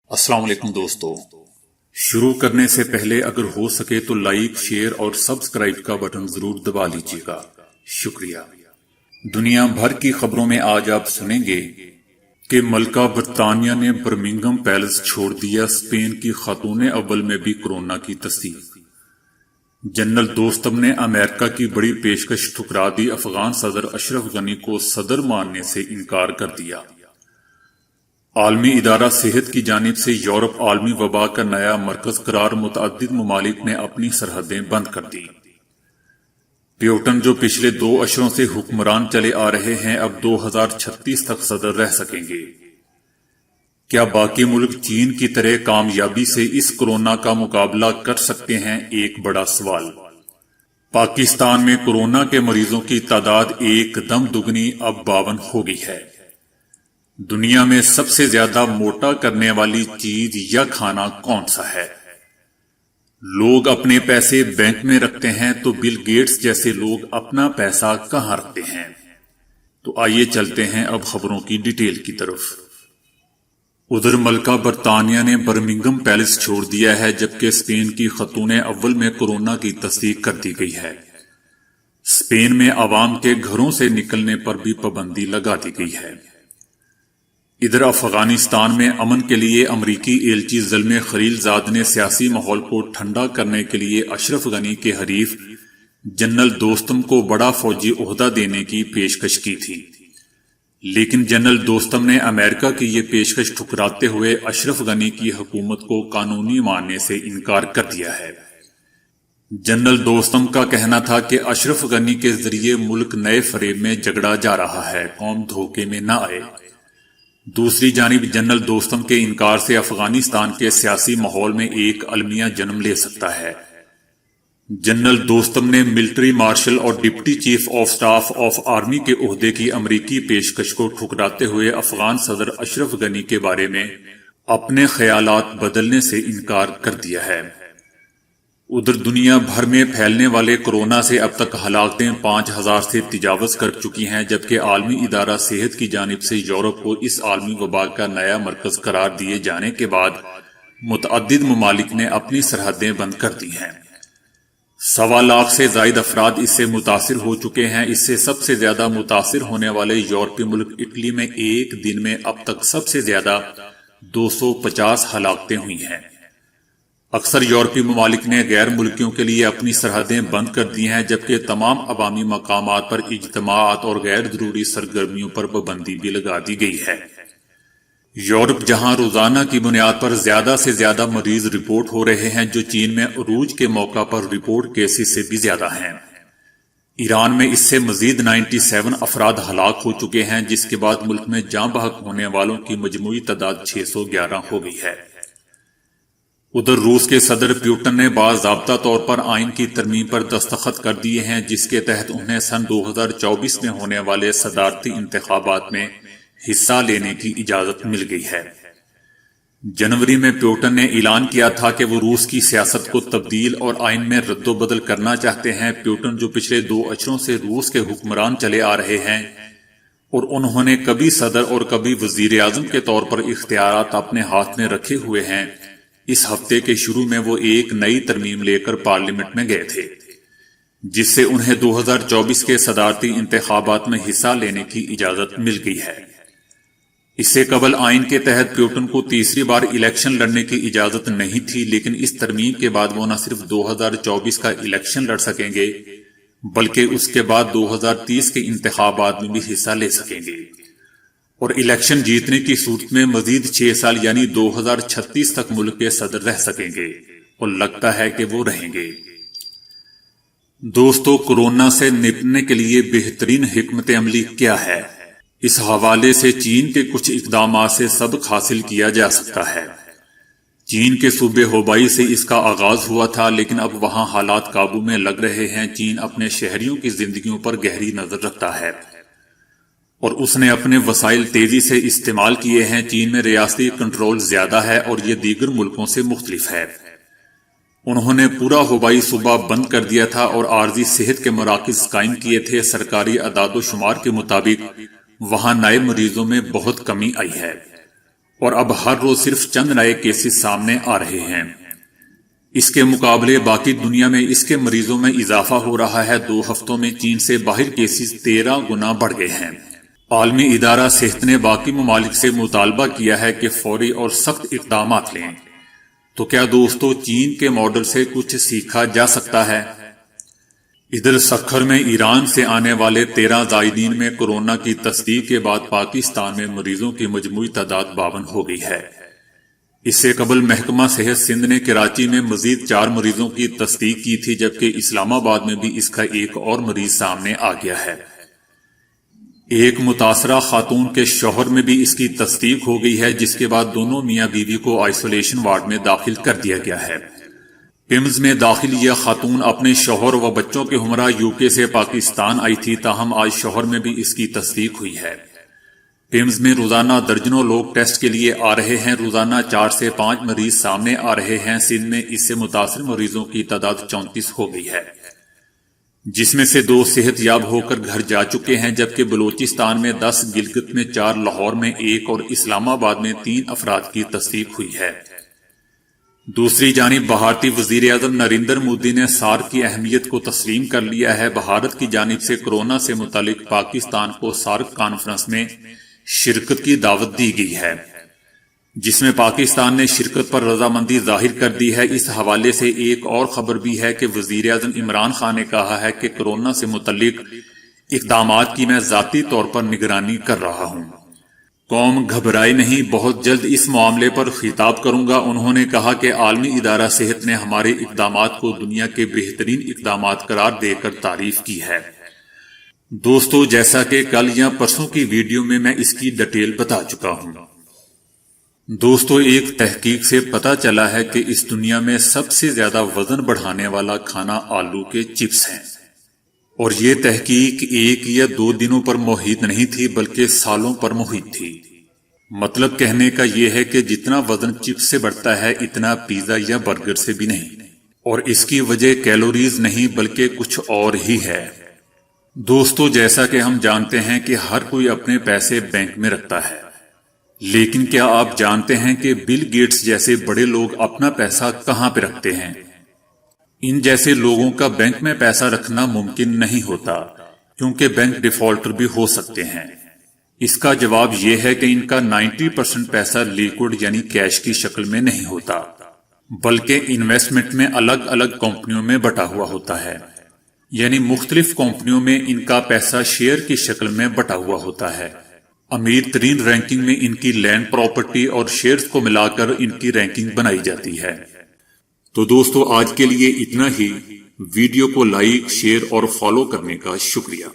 السلام علیکم دوستو، شروع کرنے سے پہلے اگر ہو سکے تو لائک، شیئر اور سبسکرائب کا بٹن ضرور دبا لیجیے گا، شکریہ۔ دنیا بھر کی خبروں میں آج آپ سنیں گے کہ ملکہ برطانیہ نے برمنگھم پیلس چھوڑ دیا، اسپین کی خاتون اول میں بھی کورونا کی تصدیق۔ جنرل دوستم نے امریکہ کی بڑی پیشکش ٹھکرا دی، افغان صدر اشرف غنی کو صدر ماننے سے انکار کر دیا۔ عالمی ادارہ صحت کی جانب سے یورپ عالمی وبا کا نیا مرکز قرار، متعدد ممالک نے اپنی سرحدیں بند کر دی۔ پیوٹن جو پچھلے 2 عشروں سے حکمران چلے آ رہے ہیں، اب 2036 تک صدر رہ سکیں گے۔ کیا باقی ملک چین کی طرح کامیابی سے اس کورونا کا مقابلہ کر سکتے ہیں؟ ایک بڑا سوال۔ پاکستان میں کورونا کے مریضوں کی تعداد ایک دم دگنی، اب 52 ہو گئی ہے۔ دنیا میں سب سے زیادہ موٹا کرنے والی چیز یا کھانا کون سا ہے؟ لوگ اپنے پیسے بینک میں رکھتے ہیں تو بل گیٹس جیسے لوگ اپنا پیسہ کہاں رکھتے ہیں؟ تو آئیے چلتے ہیں اب خبروں کی ڈیٹیل کی طرف۔ ادھر ملکہ برطانیہ نے برمنگھم پیلس چھوڑ دیا ہے، جبکہ اسپین کی خاتون اول میں کورونا کی تصدیق کر دی گئی ہے۔ اسپین میں عوام کے گھروں سے نکلنے پر بھی پابندی لگا دی گئی ہے۔ ادھر افغانستان میں امن کے لیے امریکی ایلچی زلمے خلیل زاد نے سیاسی ماحول کو ٹھنڈا کرنے کے لیے اشرف غنی کے حریف جنرل دوستم کو بڑا فوجی عہدہ دینے کی پیشکش کی تھی، لیکن جنرل دوستم نے امریکہ کی یہ پیشکش ٹھکراتے ہوئے اشرف غنی کی حکومت کو قانونی ماننے سے انکار کر دیا ہے۔ جنرل دوستم کا کہنا تھا کہ اشرف غنی کے ذریعے ملک نئے فریب میں جگڑا جا رہا ہے، قوم دھوکے میں نہ آئے۔ دوسری جانب جنرل دوستم کے انکار سے افغانستان کے سیاسی ماحول میں ایک المیہ جنم لے سکتا ہے۔ جنرل دوستم نے ملٹری مارشل اور deputy chief of staff of army کے عہدے کی امریکی پیشکش کو ٹھکراتے ہوئے افغان صدر اشرف غنی کے بارے میں اپنے خیالات بدلنے سے انکار کر دیا ہے۔ ادھر دنیا بھر میں پھیلنے والے کورونا سے اب تک ہلاکتیں 5000 سے تجاوز کر چکی ہیں، جبکہ عالمی ادارہ صحت کی جانب سے یورپ کو اس عالمی وبا کا نیا مرکز قرار دیے جانے کے بعد متعدد ممالک نے اپنی سرحدیں بند کر دی ہیں۔ 1.25 لاکھ سے زائد افراد اس سے متاثر ہو چکے ہیں۔ اس سے سب سے زیادہ متاثر ہونے والے یورپی ملک اٹلی میں ایک دن میں اب تک سب سے زیادہ 250 ہلاکتیں ہوئی ہیں۔ اکثر یورپی ممالک نے غیر ملکیوں کے لیے اپنی سرحدیں بند کر دی ہیں، جبکہ تمام عوامی مقامات پر اجتماعات اور غیر ضروری سرگرمیوں پر پابندی بھی لگا دی گئی ہے۔ یورپ جہاں روزانہ کی بنیاد پر زیادہ سے زیادہ مریض رپورٹ ہو رہے ہیں، جو چین میں عروج کے موقع پر رپورٹ کیسز سے بھی زیادہ ہیں۔ ایران میں اس سے مزید 97 افراد ہلاک ہو چکے ہیں، جس کے بعد ملک میں جاں بحق ہونے والوں کی مجموعی تعداد 611 ہو گئی ہے۔ ادھر روس کے صدر پیوٹن نے باضابطہ طور پر آئین کی ترمیم پر دستخط کر دیے ہیں، جس کے تحت انہیں سن 2024 میں ہونے والے صدارتی انتخابات میں حصہ لینے کی اجازت مل گئی ہے۔ جنوری میں پیوٹن نے اعلان کیا تھا کہ وہ روس کی سیاست کو تبدیل اور آئین میں رد و بدل کرنا چاہتے ہیں۔ پیوٹن جو پچھلے 2 عشروں سے روس کے حکمران چلے آ رہے ہیں اور انہوں نے کبھی صدر اور کبھی وزیر اعظم کے طور پر اختیارات اپنے ہاتھ میں رکھے ہوئے ہیں، اس ہفتے کے شروع میں وہ ایک نئی ترمیم لے کر پارلیمنٹ میں گئے تھے، جس سے انہیں 2024 کے صدارتی انتخابات میں حصہ لینے کی اجازت مل گئی ہے۔ اس سے قبل آئین کے تحت پیوٹن کو تیسری بار الیکشن لڑنے کی اجازت نہیں تھی، لیکن اس ترمیم کے بعد وہ نہ صرف 2024 کا الیکشن لڑ سکیں گے بلکہ اس کے بعد 2030 کے انتخابات میں بھی حصہ لے سکیں گے، اور الیکشن جیتنے کی صورت میں مزید 6 سال یعنی 2036 تک ملک کے صدر رہ سکیں گے، اور لگتا ہے کہ وہ رہیں گے۔ دوستو، کورونا سے نپٹنے کے لیے بہترین حکمت عملی کیا ہے؟ اس حوالے سے چین کے کچھ اقدامات سے سبق حاصل کیا جا سکتا ہے۔ چین کے صوبے ہوبائی سے اس کا آغاز ہوا تھا، لیکن اب وہاں حالات قابو میں لگ رہے ہیں۔ چین اپنے شہریوں کی زندگیوں پر گہری نظر رکھتا ہے اور اس نے اپنے وسائل تیزی سے استعمال کیے ہیں۔ چین میں ریاستی کنٹرول زیادہ ہے اور یہ دیگر ملکوں سے مختلف ہے۔ انہوں نے پورا ہوبائی صوبہ بند کر دیا تھا اور عارضی صحت کے مراکز قائم کیے تھے۔ سرکاری اعداد و شمار کے مطابق وہاں نئے مریضوں میں بہت کمی آئی ہے اور اب ہر روز صرف چند نئے کیسز سامنے آ رہے ہیں۔ اس کے مقابلے باقی دنیا میں اس کے مریضوں میں اضافہ ہو رہا ہے۔ 2 ہفتوں میں چین سے باہر کیسز 13 گنا بڑھ گئے ہیں۔ عالمی ادارہ صحت نے باقی ممالک سے مطالبہ کیا ہے کہ فوری اور سخت اقدامات لیں۔ تو کیا دوستو چین کے ماڈل سے کچھ سیکھا جا سکتا ہے؟ ادھر سکھر میں ایران سے آنے والے 13 زائرین میں کورونا کی تصدیق کے بعد پاکستان میں مریضوں کی مجموعی تعداد 52 ہو گئی ہے۔ اس سے قبل محکمہ صحت سندھ نے کراچی میں مزید 4 مریضوں کی تصدیق کی تھی، جبکہ اسلام آباد میں بھی اس کا ایک اور مریض سامنے آ گیا ہے۔ ایک متاثرہ خاتون کے شوہر میں بھی اس کی تصدیق ہو گئی ہے، جس کے بعد دونوں میاں بیوی کو آئسولیشن وارڈ میں داخل کر دیا گیا ہے۔ پمز میں داخل یہ خاتون اپنے شوہر و بچوں کے ہمراہ UK سے پاکستان آئی تھی، تاہم آج شوہر میں بھی اس کی تصدیق ہوئی ہے۔ پمز میں روزانہ درجنوں لوگ ٹیسٹ کے لیے آ رہے ہیں۔ روزانہ 4 سے 5 مریض سامنے آ رہے ہیں۔ سندھ میں اس سے متاثر مریضوں کی تعداد 34 ہو گئی ہے، جس میں سے 2 صحت یاب ہو کر گھر جا چکے ہیں، جبکہ بلوچستان میں 10، گلگت میں 4، لاہور میں 1 اور اسلام آباد میں 3 افراد کی تصدیق ہوئی ہے۔ دوسری جانب بھارتی وزیر اعظم نریندر مودی نے سارک کی اہمیت کو تسلیم کر لیا ہے۔ بھارت کی جانب سے کورونا سے متعلق پاکستان کو سارک کانفرنس میں شرکت کی دعوت دی گئی ہے، جس میں پاکستان نے شرکت پر رضامندی ظاہر کر دی ہے۔ اس حوالے سے ایک اور خبر بھی ہے کہ وزیر اعظم عمران خان نے کہا ہے کہ کورونا سے متعلق اقدامات کی میں ذاتی طور پر نگرانی کر رہا ہوں۔ قوم گھبرائے نہیں، بہت جلد اس معاملے پر خطاب کروں گا۔ انہوں نے کہا کہ عالمی ادارہ صحت نے ہمارے اقدامات کو دنیا کے بہترین اقدامات قرار دے کر تعریف کی ہے۔ دوستو جیسا کہ کل یا پرسوں کی ویڈیو میں اس کی ڈیٹیل بتا چکا ہوں۔ دوستو ایک تحقیق سے پتا چلا ہے کہ اس دنیا میں سب سے زیادہ وزن بڑھانے والا کھانا آلو کے چپس ہیں، اور یہ تحقیق 1 یا 2 دنوں پر محیط نہیں تھی بلکہ سالوں پر محیط تھی۔ مطلب کہنے کا یہ ہے کہ جتنا وزن چپس سے بڑھتا ہے اتنا پیزا یا برگر سے بھی نہیں، اور اس کی وجہ کیلوریز نہیں بلکہ کچھ اور ہی ہے۔ دوستو جیسا کہ ہم جانتے ہیں کہ ہر کوئی اپنے پیسے بینک میں رکھتا ہے، لیکن کیا آپ جانتے ہیں کہ بل گیٹس جیسے بڑے لوگ اپنا پیسہ کہاں پہ رکھتے ہیں؟ ان جیسے لوگوں کا بینک میں پیسہ رکھنا ممکن نہیں ہوتا، کیونکہ بینک ڈیفالٹر بھی ہو سکتے ہیں۔ اس کا جواب یہ ہے کہ ان کا 90% پیسہ لیکوڈ یعنی کیش کی شکل میں نہیں ہوتا، بلکہ انویسٹمنٹ میں الگ الگ کمپنیوں میں بٹا ہوا ہوتا ہے، یعنی مختلف کمپنیوں میں ان کا پیسہ شیئر کی شکل میں بٹا ہوا ہوتا ہے۔ امیر ترین رینکنگ میں ان کی لینڈ پراپرٹی اور شیئرز کو ملا کر ان کی رینکنگ بنائی جاتی ہے۔ تو دوستو آج کے لیے اتنا ہی۔ ویڈیو کو لائک، شیئر اور فالو کرنے کا شکریہ۔